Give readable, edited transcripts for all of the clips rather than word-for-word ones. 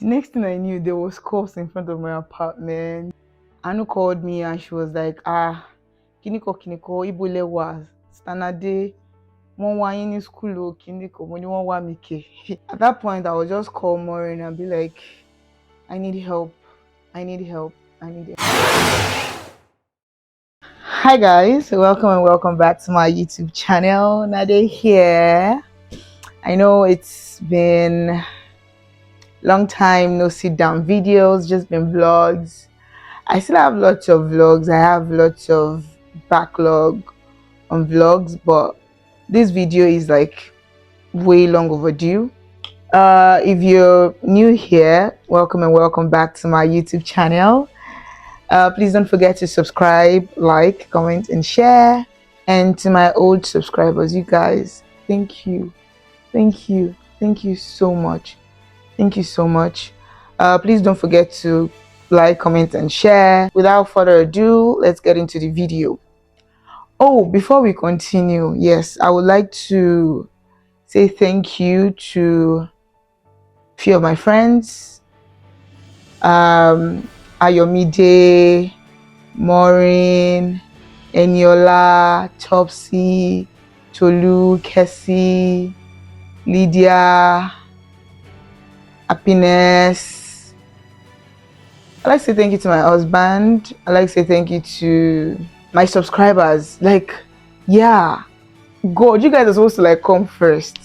The next thing I knew, there was cops in front of my apartment. Anu called me and she was like, kiniko, ibule was standard one wine in school, kiniko, when you want me. At that point, I would just call Maureen and be like, I need help. I need help. I need help. Hi guys, welcome and welcome back to my YouTube channel. Nade here. I know it's been long time no sit down videos, just been vlogs. I still have lots of vlogs. I have lots of backlog on vlogs, but this video is like way long overdue. If you're new here, welcome and welcome back to my YouTube channel. Please don't forget to subscribe, like, comment, and share. And to my old subscribers, you guys, thank you, thank you, thank you so much. Thank you so much. Please don't forget to like, comment, and share. Without further ado, let's get into the video. Oh, before we continue, yes, I would like to say thank you to a few of my friends. Ayomide, Maureen, Eniola, Topsy, Tolu, Kessie, Lydia, Happiness. I like to say thank you to my husband. I like to say thank you to my subscribers. Like, yeah, God, you guys are supposed to like come first.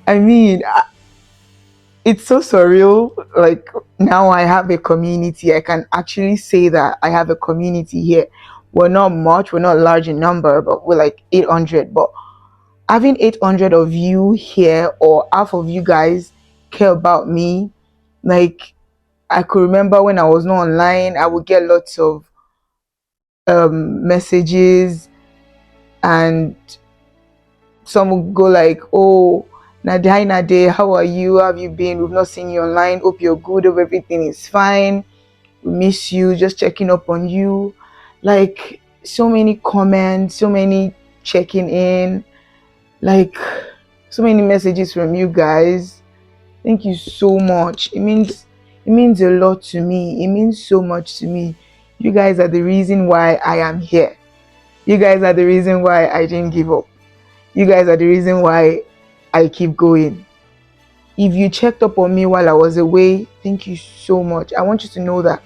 I mean, it's so surreal. Like, now I have a community. I can actually say that I have a community here. We're not much, we're not large in number, but we're like 800. But having 800 of you here, or half of you guys care about me, like, I could remember when I was not online, I would get lots of messages, and some would go like, oh, Nade, hi Nade, how are you? How have you been? We've not seen you online. Hope you're good. Hope everything is fine. We miss you. Just checking up on you. Like, so many comments, so many checking in, like so many messages from you guys. Thank you so much. It means a lot to me. It means so much to me. You guys are the reason why I am here. You guys are the reason why I didn't give up. You guys are the reason why I keep going. If you checked up on me while I was away, thank you so much. I want you to know that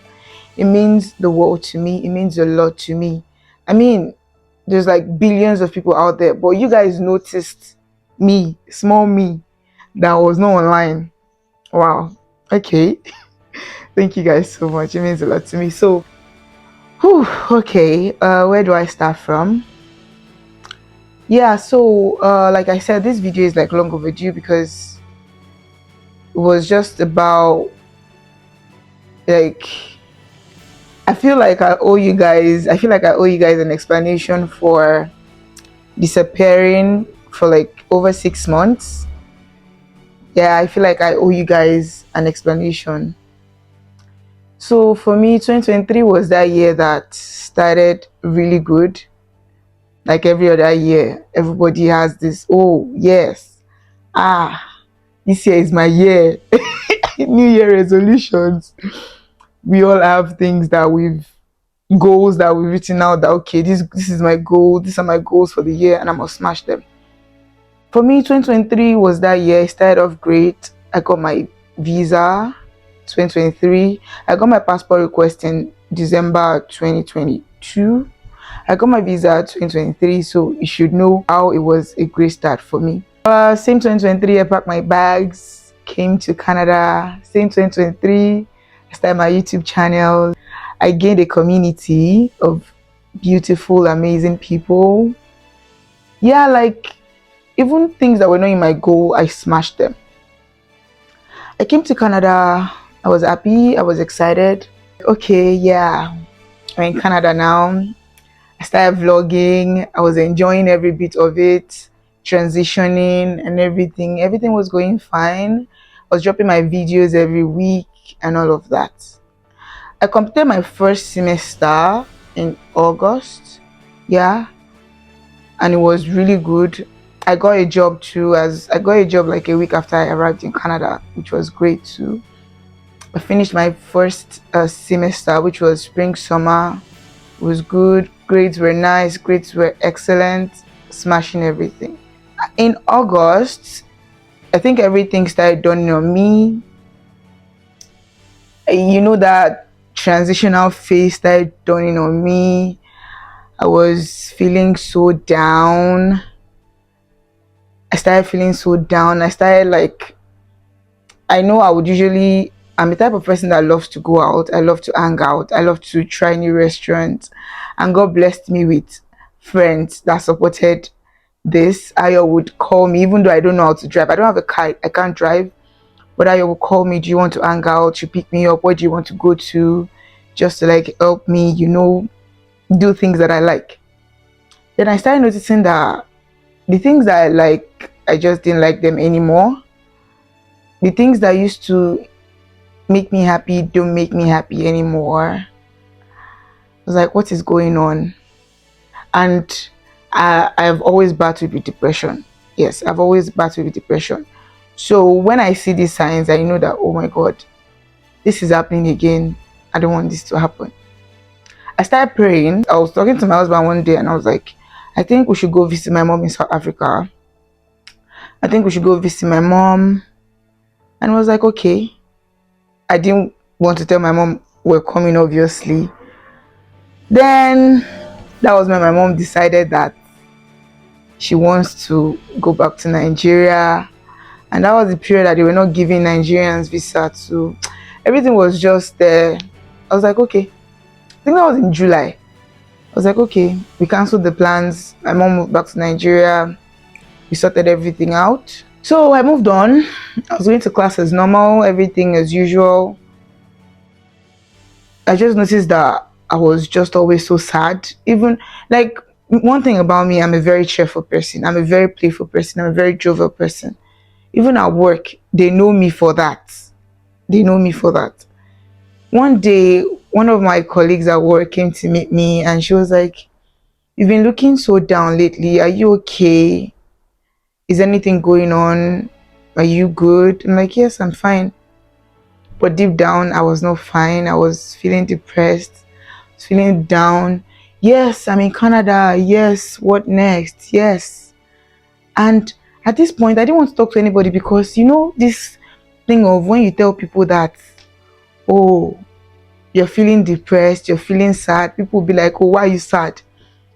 it means the world to me. It means a lot to me. I mean, there's like billions of people out there, but you guys noticed me, small me, that was not online. Wow. Okay. Thank you guys so much. It means a lot to me. So, okay. Where do I start from? Yeah, so like I said, this video is like long overdue because it was just about, like, I feel like I owe you guys an explanation for disappearing for like over 6 months. Yeah, I feel like I owe you guys an explanation. So for me, 2023 was that year that started really good. Like every other year, everybody has this, oh yes, this year is my year. New Year resolutions. We all have things that goals that we've written out that, okay, this is my goal, these are my goals for the year, and I must smash them. For me, 2023 was that year. It started off great. I got my visa 2023. I got my passport request in December 2022. I got my visa 2023, so you should know how it was a great start for me. Same 2023, I packed my bags, came to Canada. Same 2023, I started my YouTube channel. I gained a community of beautiful, amazing people. Yeah, like, even things that were not in my goal, I smashed them. I came to Canada. I was happy. I was excited. Okay, yeah, I'm in Canada now. I started vlogging. I was enjoying every bit of it, transitioning and everything. Everything was going fine. I was dropping my videos every week and all of that. I completed my first semester in August. Yeah, and it was really good. I got a job too, as I got a job like a week after I arrived in Canada, which was great too. I finished my first semester, which was spring summer. It was good. Grades were nice. Grades were excellent. Smashing everything. In August, I think everything started dawning on me. That transitional phase started dawning on me. I was feeling so down. I started feeling so down. I started like, I know I would usually, I'm the type of person that loves to go out. I love to hang out. I love to try new restaurants. And God blessed me with friends that supported this. Ayo would call me, even though I don't know how to drive. I don't have a car. I can't drive. But Ayo would call me, do you want to hang out? You pick me up. Where do you want to go to? Just to like help me, do things that I like. Then I started noticing that the things that I like, I just didn't like them anymore. The things that used to make me happy don't make me happy anymore. I was like, what is going on? And I've always battled with depression. Yes, I've always battled with depression. So when I see these signs, I know that, oh my God, this is happening again. I don't want this to happen. I started praying. I was talking to my husband one day and I was like, I think we should go visit my mom in South Africa. I think we should go visit my mom. And I was like, okay. I didn't want to tell my mom we're coming, obviously. Then that was when my mom decided that she wants to go back to Nigeria. And that was the period that they were not giving Nigerians visa to. Everything was just there. I was like, okay. I think that was in July. I was like, okay, we canceled the plans. My mom moved back to Nigeria. We sorted everything out. So I moved on. I was going to class as normal, everything as usual. I just noticed that I was just always so sad. Even like one thing about me, I'm a very cheerful person. I'm a very playful person. I'm a very jovial person. Even at work, they know me for that. They know me for that. One day, one of my colleagues at work came to meet me and she was like, you've been looking so down lately. Are you okay? Is anything going on? Are you good? I'm like, yes, I'm fine. But deep down, I was not fine. I was feeling depressed, feeling down. Yes, I'm in Canada. Yes, what next? Yes. And at this point, I didn't want to talk to anybody because, this thing of when you tell people that, oh, you're feeling depressed, you're feeling sad, people will be like, oh, why are you sad?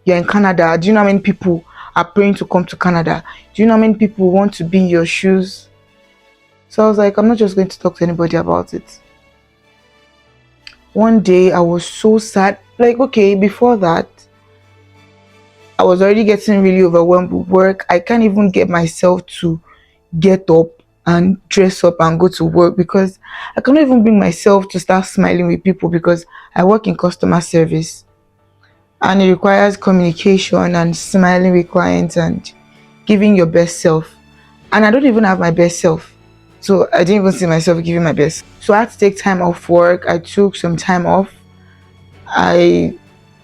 You're in Canada. Do you know how many people are praying to come to Canada? Do you know how many people want to be in your shoes? So I was like, I'm not just going to talk to anybody about it. One day I was so sad. Like, okay, before that, I was already getting really overwhelmed with work. I can't even get myself to get up and dress up and go to work because I cannot even bring myself to start smiling with people because I work in customer service and it requires communication and smiling with clients and giving your best self. And I don't even have my best self. So I didn't even see myself giving my best. So I had to take time off work. I took some time off. I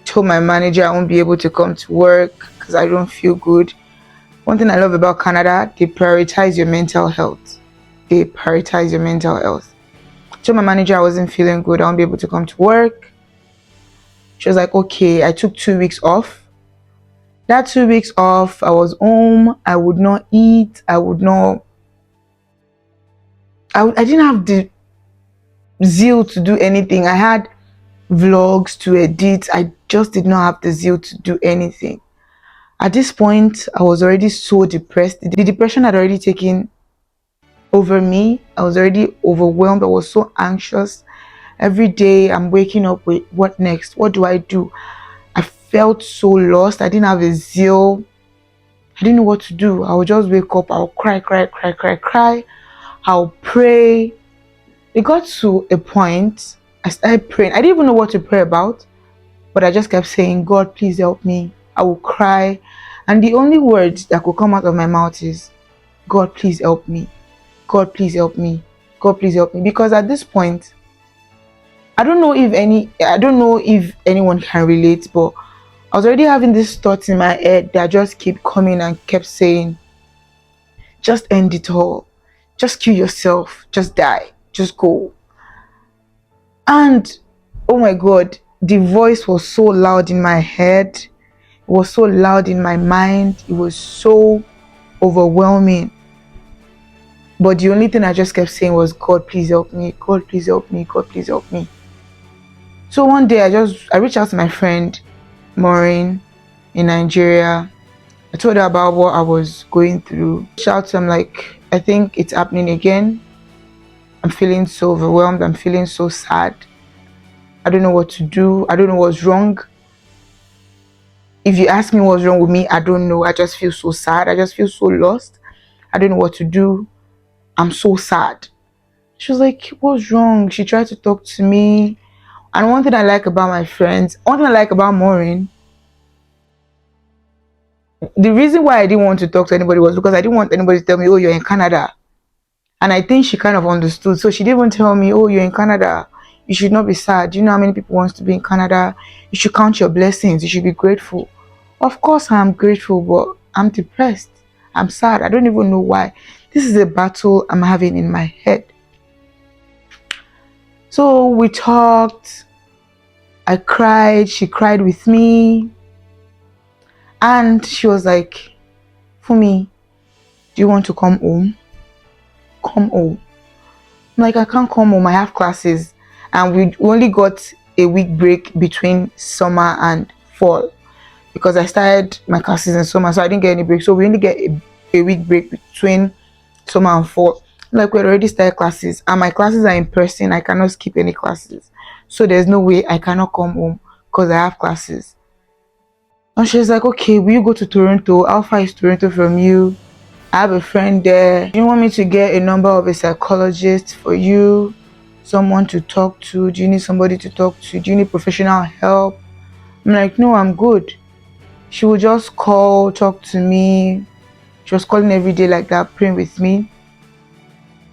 told my manager I won't be able to come to work because I don't feel good. One thing I love about Canada, they prioritize your mental health. They prioritize your mental health. I told my manager I wasn't feeling good. I won't be able to come to work. She was like, okay. I took 2 weeks off. That 2 weeks off, I was home. I would not eat. I didn't have the zeal to do anything. I had vlogs to edit. I just did not have the zeal to do anything. At this point, I was already so depressed. The depression had already taken over me. I was already overwhelmed. I was so anxious. Every day I'm waking up with what next? What do I do? I felt so lost. I didn't have a zeal. I didn't know what to do. I would just wake up. I'll cry, cry, cry, cry, cry. I'll pray. It got to a point I started praying. I didn't even know what to pray about, but I just kept saying, God, please help me. I will cry. And the only words that could come out of my mouth is, God, please help me. God, please help me. God, please help me. Because at this point, I don't know if anyone can relate, but I was already having these thoughts in my head that just keep coming and kept saying, Just end it all. Just kill yourself. Just die. Just go. And oh my God, the voice was so loud in my head. It was so loud in my mind. It was so overwhelming. But the only thing I just kept saying was, God, please help me. God, please help me. God, please help me. So one day I reached out to my friend Maureen in Nigeria. I told her about what I was going through. I reached out to him like, I think it's happening again. I'm feeling so overwhelmed. I'm feeling so sad. I don't know what to do. I don't know what's wrong. If you ask me what's wrong with me, I don't know. I just feel so sad. I just feel so lost. I don't know what to do. I'm so sad. She was like, what's wrong? She tried to talk to me. And one thing I like about my friends, one thing I like about Maureen, the reason why I didn't want to talk to anybody was because I didn't want anybody to tell me, oh, you're in Canada. And I think she kind of understood. So she didn't even tell me, oh, you're in Canada. You should not be sad. Do you know how many people wants to be in Canada? You should count your blessings. You should be grateful. Of course I'm grateful, but I'm depressed. I'm sad. I don't even know why. This is a battle I'm having in my head. So we talked. I cried. She cried with me. And she was like, Fumi, do you want to come home? Come home. I'm like, I can't come home. I have classes. And we only got a week break between summer and fall because I started my classes in summer, so I didn't get any break. So we only get a week break between summer and fall. Like, we already started classes and my classes are in person. I cannot skip any classes. So there's no way I cannot come home because I have classes. And she's like, okay, will you go to Toronto? How far is Toronto from you? I have a friend there. Do you want me to get a number of a psychologist for you? Someone to talk to? Do you need somebody to talk to? Do you need professional help? I'm like, no, I'm good. She would just call, talk to me. She was calling every day like that, praying with me.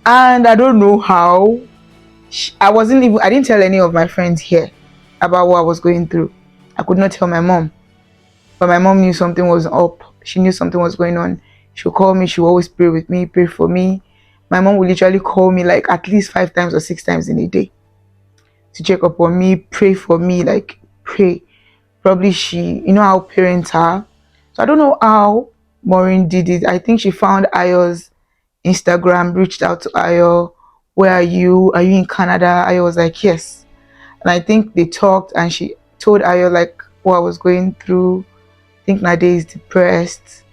And I don't know how. I didn't tell any of my friends here about what I was going through. I could not tell my mom. But my mom knew something was up. She knew something was going on. She would call me. She would always pray with me, pray for me. My mom would literally call me like at least 5 times or 6 times in a day to check up on me, pray for me, like pray. Probably you know how parents are. So I don't know how Maureen did it. I think she found Ayo's Instagram, reached out to Ayo. Where are you? Are you in Canada? Ayo was like, yes. And I think they talked and she told Ayo like what I was going through. I think Nade is depressed,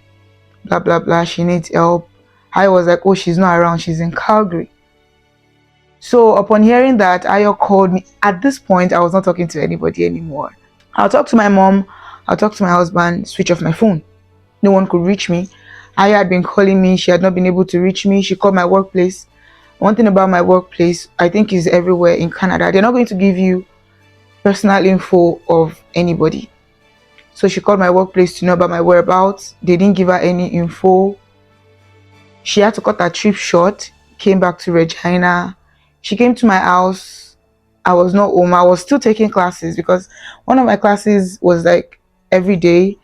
blah blah blah, she needs help. I was like, oh, she's not around, she's in Calgary. So upon hearing that, Ayo called me. At this point, I was not talking to anybody anymore. I'll talk to my mom, I'll talk to my husband, switch off my phone. No one could reach me. Ayo had been calling me, she had not been able to reach me. She called my workplace. One thing about my workplace, I think is everywhere in Canada, they're not going to give you personal info of anybody. So she called my workplace to know about my whereabouts. They didn't give her any info. She had to cut her trip short, came back to Regina. She came to my house. I was not home. I was still taking classes because one of my classes was like every day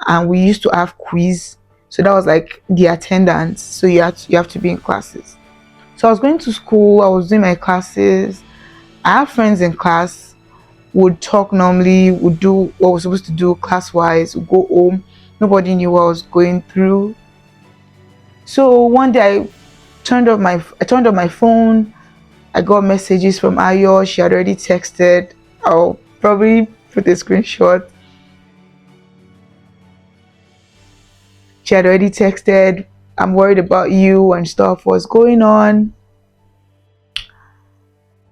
and we used to have quiz. So that was like the attendance. So you have to be in classes. So I was going to school. I was doing my classes. I have friends in class, would talk normally, would do what we're supposed to do class-wise, would go home. Nobody knew what I was going through. So one day I turned off my phone. I got messages from Ayo. She had already texted. I'll probably put a screenshot. She had already texted, I'm worried about you and stuff. What's going on?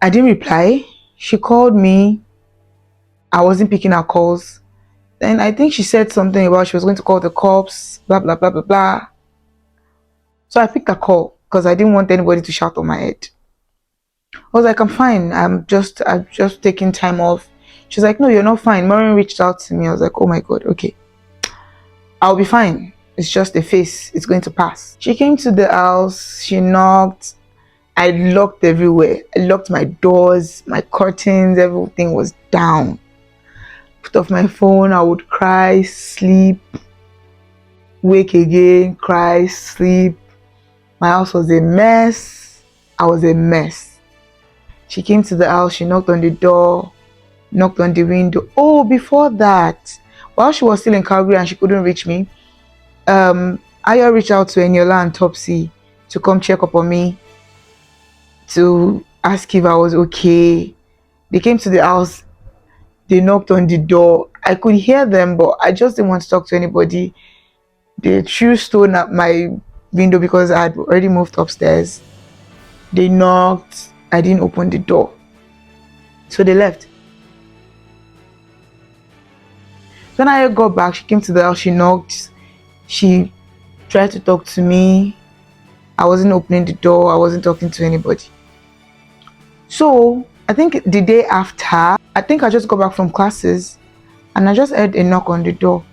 I didn't reply. She called me. I wasn't picking her calls. Then I think she said something about she was going to call the cops, blah blah blah blah blah. So I picked a call because I didn't want anybody to shout on my head. I was like, I'm fine. I'm just taking time off. She's like, no, you're not fine. Maureen reached out to me. I was like, oh my God, okay. I'll be fine. It's just a phase. It's going to pass. She came to the house. She knocked. I locked everywhere. I locked my doors, my curtains, everything was down. Put off my phone. I would cry, sleep, wake again, cry, sleep. My house was a mess. I was a mess. She came to the house, she knocked on the door, knocked on the window. Oh, before that, while she was still in Calgary and she couldn't reach me, Ayo reached out to Eniola and Topsy to come check up on me, to ask if I was okay. They came to the house, they knocked on the door. I could hear them, but I just didn't want to talk to anybody. They threw stone at my window because I had already moved upstairs. They knocked, I didn't open the door. So they left. So when I got back, she came to the house, she knocked, she tried to talk to me. I wasn't opening the door, I wasn't talking to anybody. So I think the day after, I think I just got back from classes and I just heard a knock on the door.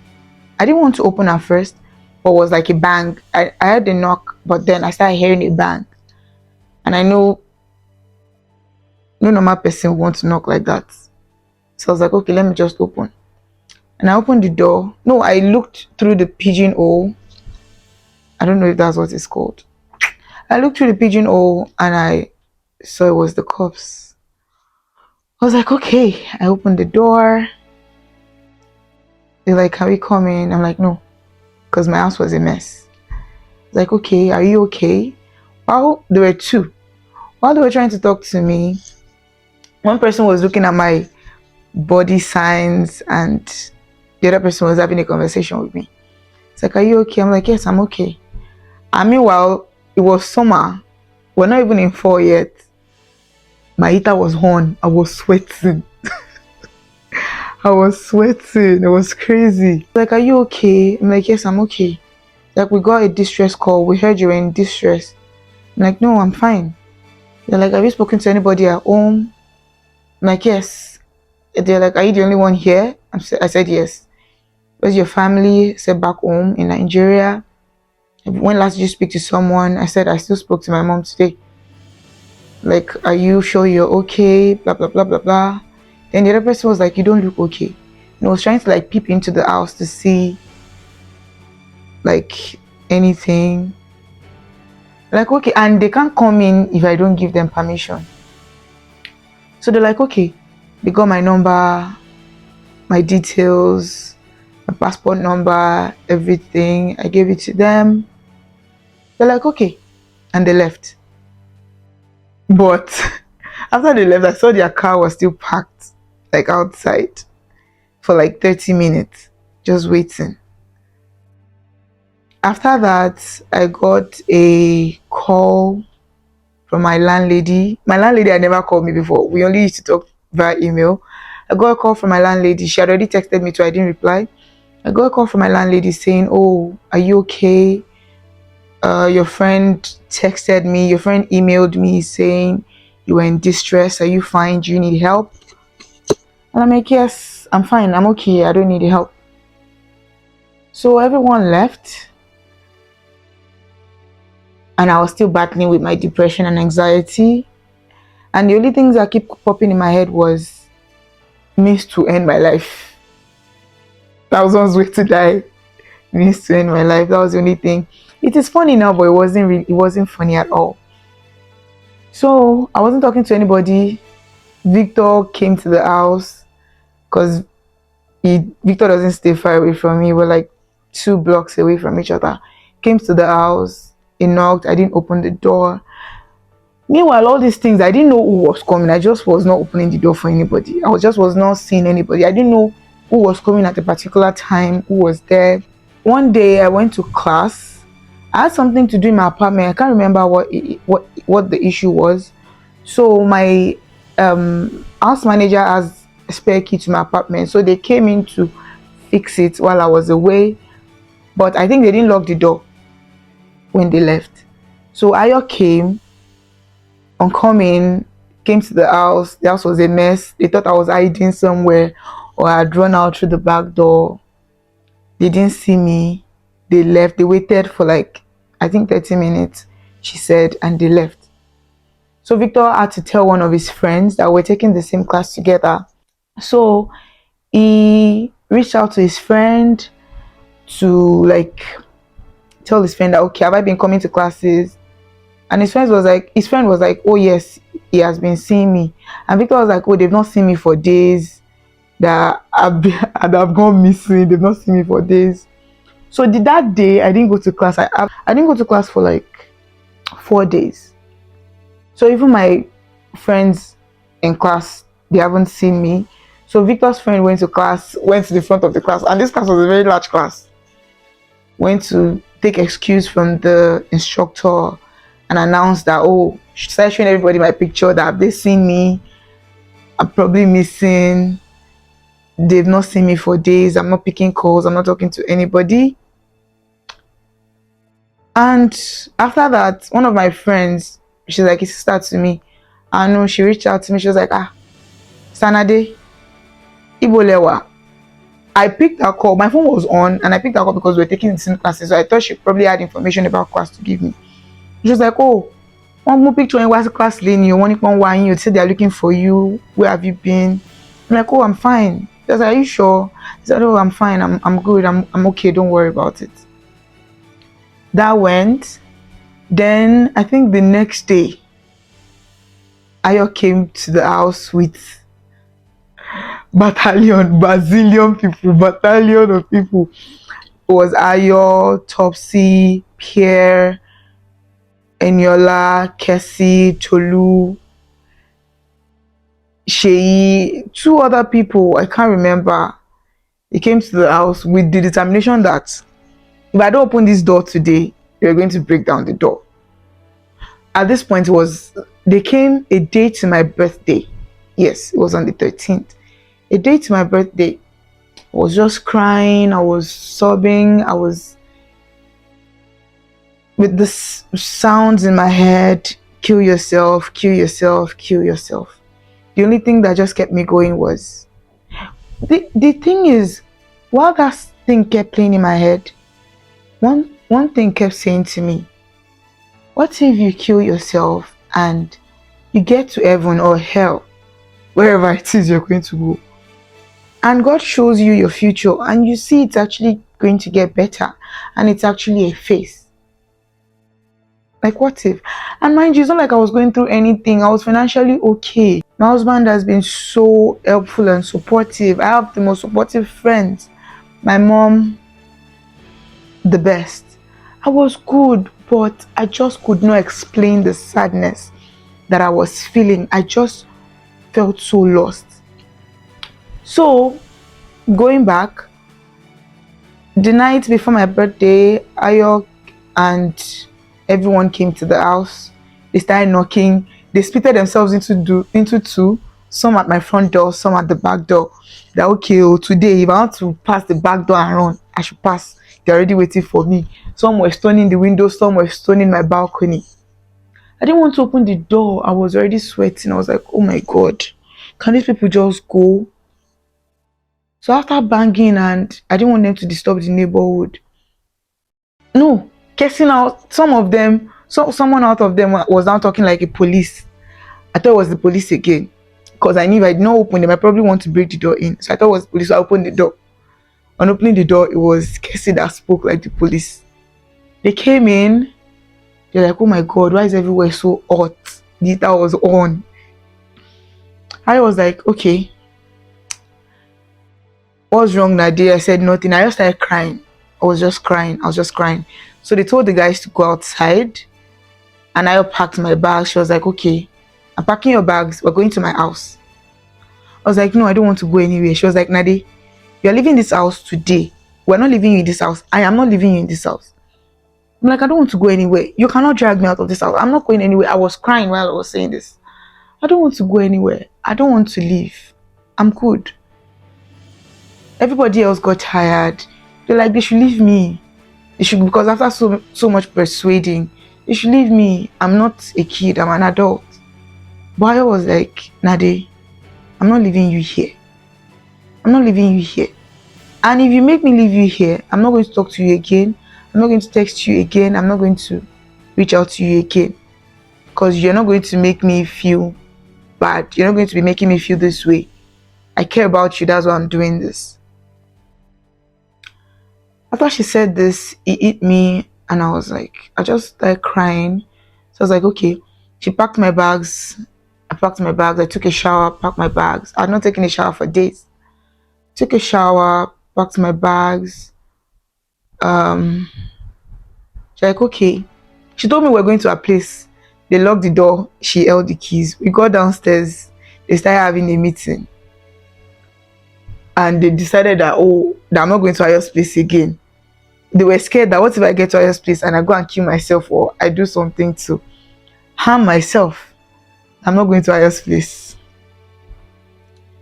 I didn't want to open at first, but it was like a bang. I heard a knock, but then I started hearing a bang. And I know no normal person wants to knock like that. So I was like, okay, let me just open. And I opened the door. No, I looked through the pigeonhole. I don't know if that's what it's called. I looked through the pigeonhole and I saw it was the cops. I was like, okay. I opened the door. They're like, can we come in? I'm like, no, because my house was a mess. Like, okay, are you okay? Well, there were two. While they were trying to talk to me, one person was looking at my body signs and the other person was having a conversation with me. It's like, are you okay? I'm like, yes, I'm okay. And meanwhile, it was summer. We're not even in fall yet. My heater was on. I was sweating. I was sweating. It was crazy. Like, are you okay? I'm like, yes, I'm okay. Like, we got a distress call. We heard you were in distress. I'm like, no, I'm fine. They're like, have you spoken to anybody at home? I'm like, yes. They're like, are you the only one here? I said, yes. Where's your family? I said, back home in Nigeria. When last did you speak to someone? I said, I still spoke to my mom today. Like, are you sure you're okay? Blah, blah, blah, blah, blah. Then the other person was like, you don't look okay. And I was trying to like peep into the house to see like anything. Like, okay, and they can't come in if I don't give them permission. So they're like, okay. They got my number, my details, my passport number, everything. I gave it to them. They're like, okay. And they left. But after they left, I saw their car was still parked like outside for like 30 minutes, just waiting. After that, I got a call from my landlady. My landlady had never called me before. We only used to talk via email. I got a call from my landlady. She had already texted me, so I didn't reply. I got a call from my landlady saying, oh, are you okay? Your friend texted me, your friend emailed me saying you were in distress. Are you fine? Do you need help? And I'm like, yes, I'm fine. I'm okay. I don't need help. So everyone left. And I was still battling with my depression and anxiety. And the only things that keep popping in my head was means to end my life. That was one's way to die. Means to end my life. That was the only thing. It is funny now, but it wasn't funny at all. So I wasn't talking to anybody. Victor came to the house because Victor doesn't stay far away from me. We're like 2 blocks away from each other. Came to the house. He knocked. I didn't open the door. Meanwhile, all these things, I didn't know who was coming. I just was not opening the door for anybody. Was not seeing anybody. I didn't know who was coming at a particular time, who was there. One day I went to class. I had something to do in my apartment. I can't remember what the issue was. So my house manager has a spare key to my apartment. So they came in to fix it while I was away. But I think they didn't lock the door when they left. So Ayo came to the house. The house was a mess. They thought I was hiding somewhere or I had run out through the back door. They didn't see me. They left. They waited for like, I think 30 minutes, she said, and they left. So Victor had to tell one of his friends that we're taking the same class together. So he reached out to his friend to like tell his friend that, okay, have I been coming to classes? And his friend was like, oh yes, he has been seeing me. And Victor was like, oh, they've not seen me for days. I've gone missing. They've not seen me for days. So that day I didn't go to class. I didn't go to class for like 4 days. So even my friends in class, they haven't seen me. So Victor's friend went to the front of the class, and this class was a very large class. Went to take excuse from the instructor and announced that, oh, she started showing everybody my picture, that they seen me, I'm probably missing, they've not seen me for days, I'm not picking calls, I'm not talking to anybody. And after that, one of my friends, she's like a sister to me, I know, she reached out to me. She was like, Sanade, Ibolewa. I picked her call. My phone was on, and I picked her call because we were taking the same classes. So I thought she probably had information about class to give me. She was like, oh, one more picture in what's class lane, you want one, you say they're looking for you. Where have you been? I'm like, oh, I'm fine. She was like, are you sure? She said, oh, I'm fine. I'm good. I'm okay. Don't worry about it. That went. Then I think the next day, Ayo came to the house with battalion of people. It was Ayo, Topsy, Pierre, Eniola, Kessie, Tolu, Shei, two other people, I can't remember. He came to the house with the determination that if I don't open this door today, they're going to break down the door. At this point, they came a day to my birthday. Yes, it was on the 13th. A day to my birthday. I was just crying, I was sobbing, I was with the sounds in my head, kill yourself, kill yourself, kill yourself. The only thing that just kept me going was, the thing is, while that thing kept playing in my head, one thing kept saying to me, what if you kill yourself and you get to heaven or hell, wherever it is you're going to go, and God shows you your future and you see it's actually going to get better and it's actually a phase? Like, what if? And mind you, it's not like I was going through anything. I was financially okay. My husband has been so helpful and supportive. I have the most supportive friends. My mom, the best. I was good, but I just could not explain the sadness that I was feeling. I just felt so lost. So, going back, the night before my birthday, Ayok and everyone came to the house. They started knocking. They splitted themselves into two. Some at my front door, some at the back door. They're okay. Oh, today, if I want to pass the back door and run, I should pass. They're already waiting for me. Some were stoning the window, some were stoning my balcony. I didn't want to open the door. I was already sweating. I was like, oh my God, can these people just go? So after banging, and I didn't want them to disturb the neighborhood. No, guessing out, some of them, someone out of them was now talking like a police. I thought it was the police again, because I knew if I did not open them, I probably want to break the door in. So I thought it was police. So I opened the door. On opening the door, it was Cassie that spoke like the police. They came in. They're like, oh my God, why is everywhere so hot? The heater was on. I was like, okay, what's wrong that day? I said nothing. I just started crying. I was just crying. So they told the guys to go outside, and I packed my bag. She was like, okay, I'm packing your bags, we're going to my house. I was like, no, I don't want to go anywhere. She was like, Nade, you're leaving this house today. We're not leaving you in this house. I am not leaving you in this house. I'm like, I don't want to go anywhere. You cannot drag me out of this house. I'm not going anywhere. I was crying while I was saying this. I don't want to go anywhere. I don't want to leave. I'm good. Everybody else got tired. They're like, they should leave me. They should, because after so much persuading, they should leave me. I'm not a kid, I'm an adult. But I was like, Nade, I'm not leaving you here. I'm not leaving you here. And if you make me leave you here, I'm not going to talk to you again. I'm not going to text you again. I'm not going to reach out to you again. Because you're not going to make me feel bad. You're not going to be making me feel this way. I care about you. That's why I'm doing this. After she said this, it hit me, and I was like, I just started crying. So I was like, okay. She packed my bags. I packed my bags. I took a shower, packed my bags. I had not taken a shower for days. Took a shower, packed my bags. Um, she's like, okay. She told me we're going to her place. They locked the door. She held the keys. We got downstairs. They started having a meeting. And they decided that, oh, that I'm not going to Ayo's place again. They were scared that what if I get to Ayo's place and I go and kill myself or I do something to harm myself. I'm not going to Ayo's place.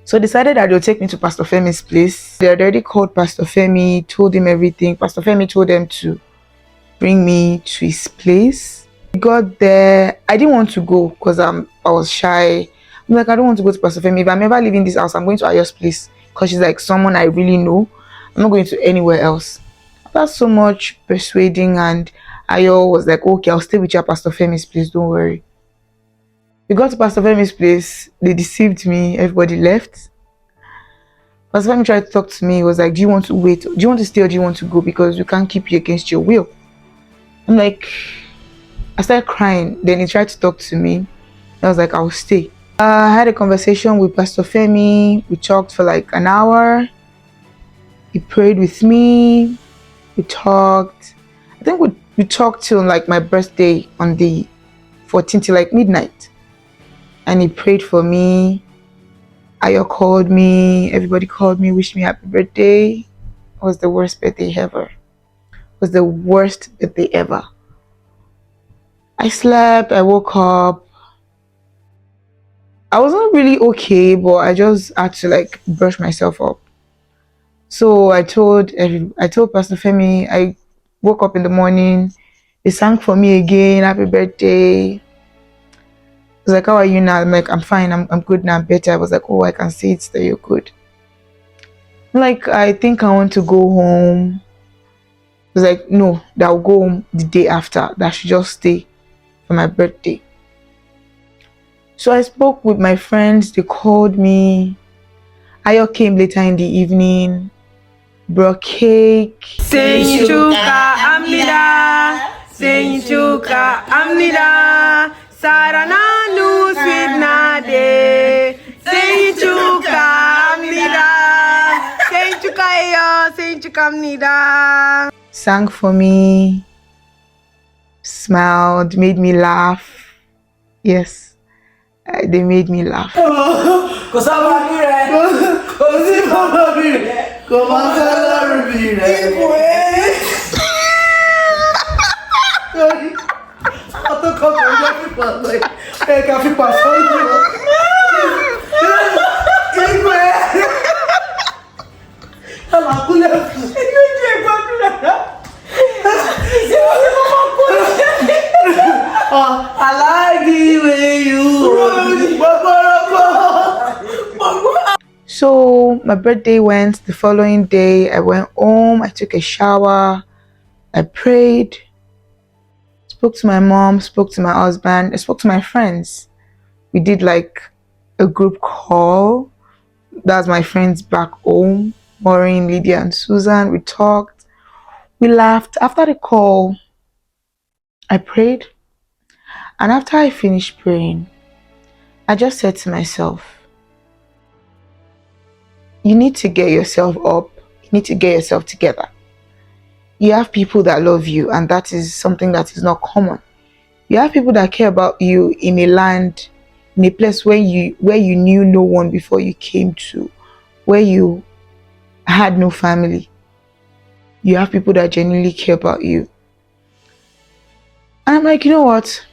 So decided that they'll take me to Pastor Femi's place. They had already called Pastor Femi, told him everything. Pastor Femi told them to bring me to his place. We got there. I didn't want to go because I was shy. I'm like, I don't want to go to Pastor Femi. If I'm ever leaving this house, I'm going to Ayo's place because she's like someone I really know. I'm not going to anywhere else. After so much persuading, and Ayo was like, okay, I'll stay with you at Pastor Femi's place, don't worry. We got to Pastor Femi's place. They deceived me. Everybody left. Pastor Femi tried to talk to me. He was like, do you want to wait? Do you want to stay or do you want to go? Because we can't keep you against your will. I'm like, I started crying. Then he tried to talk to me. I was like, I'll stay. I had a conversation with Pastor Femi. We talked for like an hour. He prayed with me. We talked. I think we talked till like my birthday on the 14th till like midnight. And he prayed for me. Ayo called me. Everybody called me, wished me happy birthday. It was the worst birthday ever. It was the worst birthday ever. I slept. I woke up. I wasn't really okay, but I just had to like brush myself up. So I told Pastor Femi. I woke up in the morning. They sang for me again. Happy birthday. I was like, how are you now? I'm like, I'm fine. I'm good now. I'm better. I was like, oh, I can see it that you're good. I'm like, I think I want to go home. I was like, no, that I'll go home the day after. That I should just stay for my birthday. So I spoke with my friends. They called me. Ayo came later in the evening. Brought cake. Senchuka amnida. Senchuka amnida. Sarananu swidnade. Senchuka amnida. Senchuka yo. Senchuka amnida. Sang for me. Smiled. Made me laugh. Yes. They made me laugh. I like the way you So my birthday went. The following day I went home. I took a shower. I prayed. Spoke to my mom. Spoke to my husband. I spoke to my friends. We did like a group call. That's my friends back home, Maureen, Lydia, and Susan. We talked. We laughed. After the call, I prayed. And after I finished praying, I just said to myself, you need to get yourself up. You need to get yourself together. You have people that love you, and that is something that is not common. You have people that care about you in a land, in a place where you knew no one before you came to, where you had no family. You have people that genuinely care about you. And I'm like, you know what?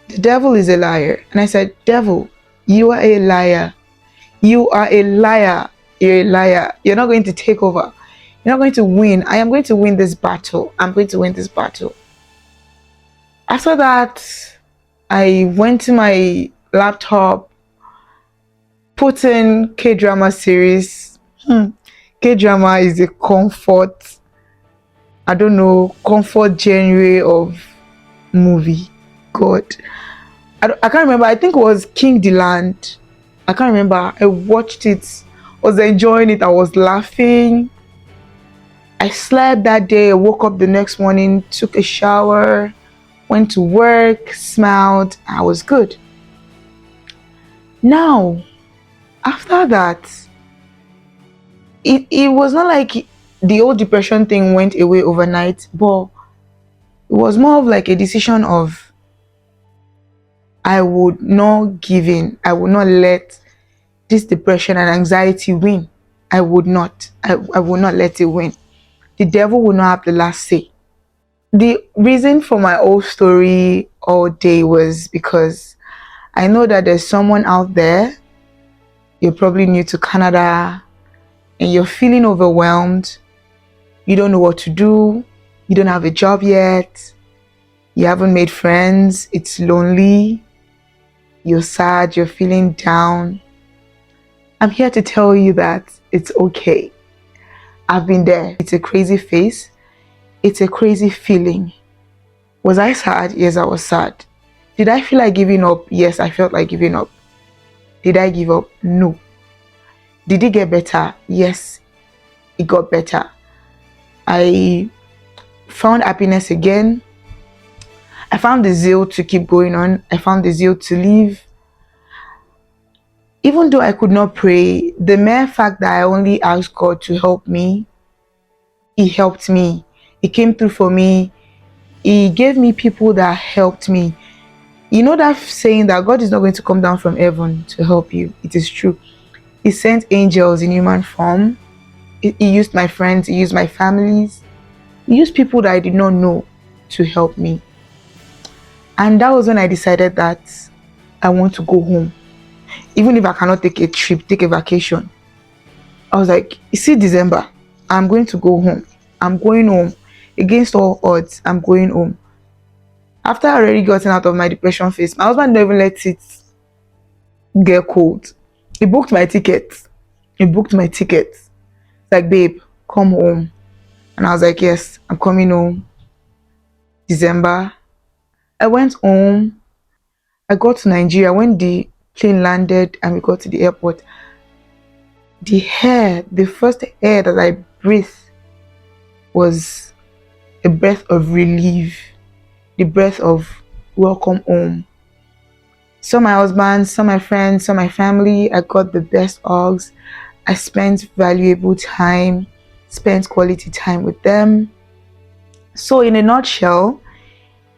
The devil is a liar. And I said, devil, you are a liar. You are a liar. You're a liar. You're not going to take over. You're not going to win. I am going to win this battle. I'm going to win this battle. After that, I went to my laptop, put in K-drama series. K-drama is a comfort, I don't know, comfort genre of movie. God. I can't remember. I think it was King the Land. I can't remember. I watched it. I was enjoying it. I was laughing. I slept that day. I woke up the next morning, took a shower, went to work, smiled, I was good. Now, after that, it was not like the old depression thing went away overnight, but it was more of like a decision of I would not give in. I would not let this depression and anxiety win. I would not. I would not let it win. The devil will not have the last say. The reason for my old story all day was because I know that there's someone out there, you're probably new to Canada, and you're feeling overwhelmed. You don't know what to do. You don't have a job yet. You haven't made friends. It's lonely. You're sad. You're feeling down. I'm here to tell you that it's okay. I've been there. It's a crazy phase. It's a crazy feeling. Was I sad? Yes, I was sad. Did I feel like giving up? Yes, I felt like giving up. Did I give up? No. Did it get better? Yes, it got better. I found happiness again. I found the zeal to keep going on. I found the zeal to live. Even though I could not pray, the mere fact that I only asked God to help me, He helped me. He came through for me. He gave me people that helped me. You know that saying that God is not going to come down from heaven to help you. It is true. He sent angels in human form. He used my friends. He used my families. He used people that I did not know to help me. And that was when I decided that I want to go home. Even if I cannot take a trip, take a vacation. I was like, you see, December, I'm going to go home. I'm going home. Against all odds, I'm going home. After I already gotten out of my depression phase, my husband never let it get cold. He booked my ticket. It's like, babe, come home. And I was like, yes, I'm coming home. December. I went home. I got to Nigeria. When the plane landed and we got to the airport, the first air that I breathed was a breath of relief, the breath of welcome home. Saw my husband, saw my friends, saw my family. I got the best hugs. I spent valuable time, spent quality time with them. So in a nutshell,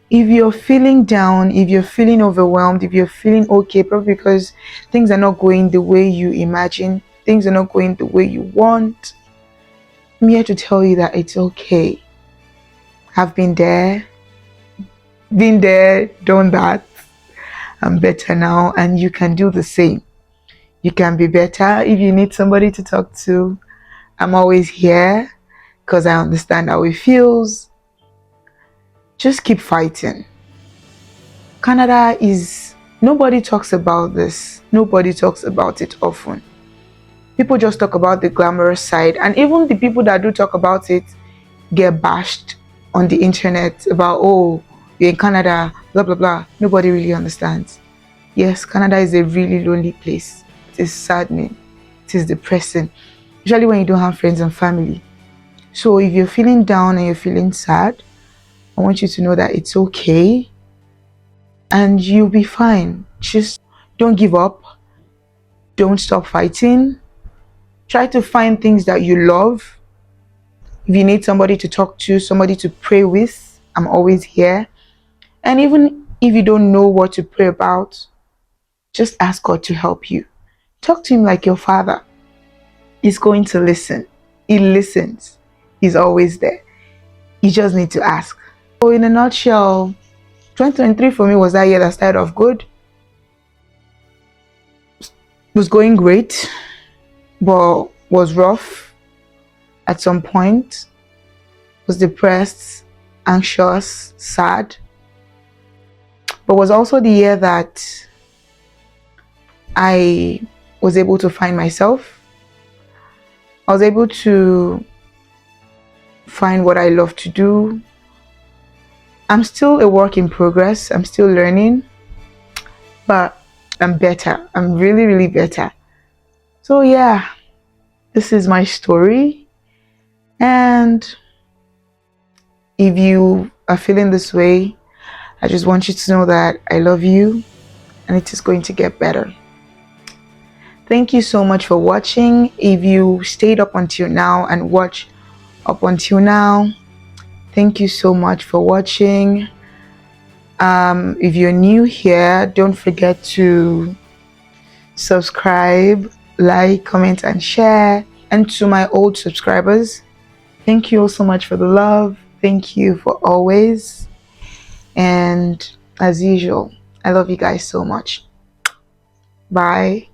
if you're feeling down, if you're feeling overwhelmed, if you're feeling okay, probably because things are not going the way you imagine, things are not going the way you want, I'm here to tell you that it's okay. I've been there, done that. I'm better now, and you can do the same. You can be better. If you need somebody to talk to, I'm always here because I understand how it feels. Just keep fighting. Canada is, nobody talks about this. Nobody talks about it often. People just talk about the glamorous side, and even the people that do talk about it get bashed on the internet about, oh, you're in Canada, blah blah blah. Nobody really understands. Yes, Canada is a really lonely place. It is saddening. It is depressing, especially when you don't have friends and family. So if you're feeling down and you're feeling sad, I want you to know that it's okay and you'll be fine. Just don't give up. Don't stop fighting. Try to find things that you love. If you need somebody to talk to, somebody to pray with, I'm always here. And even if you don't know what to pray about, just ask God to help you. Talk to Him like your father. He's going to listen. He listens. He's always there. You just need to ask. So in a nutshell, 2023 for me was that year that started off good. It was going great, but was rough at some point. Was depressed, anxious, sad. But was also the year that I was able to find myself. I was able to find what I love to do. I'm still a work in progress. I'm still learning, but I'm better. I'm really, really better. So yeah, this is my story. And if you are feeling this way, I just want you to know that I love you and it is going to get better. Thank you so much for watching. If you stayed up until now and watched up until now, thank you so much for watching. If you're new here, don't forget to subscribe, like, comment, and share. And to my old subscribers, thank you all so much for the love. Thank you for always. And as usual, I love you guys so much. Bye.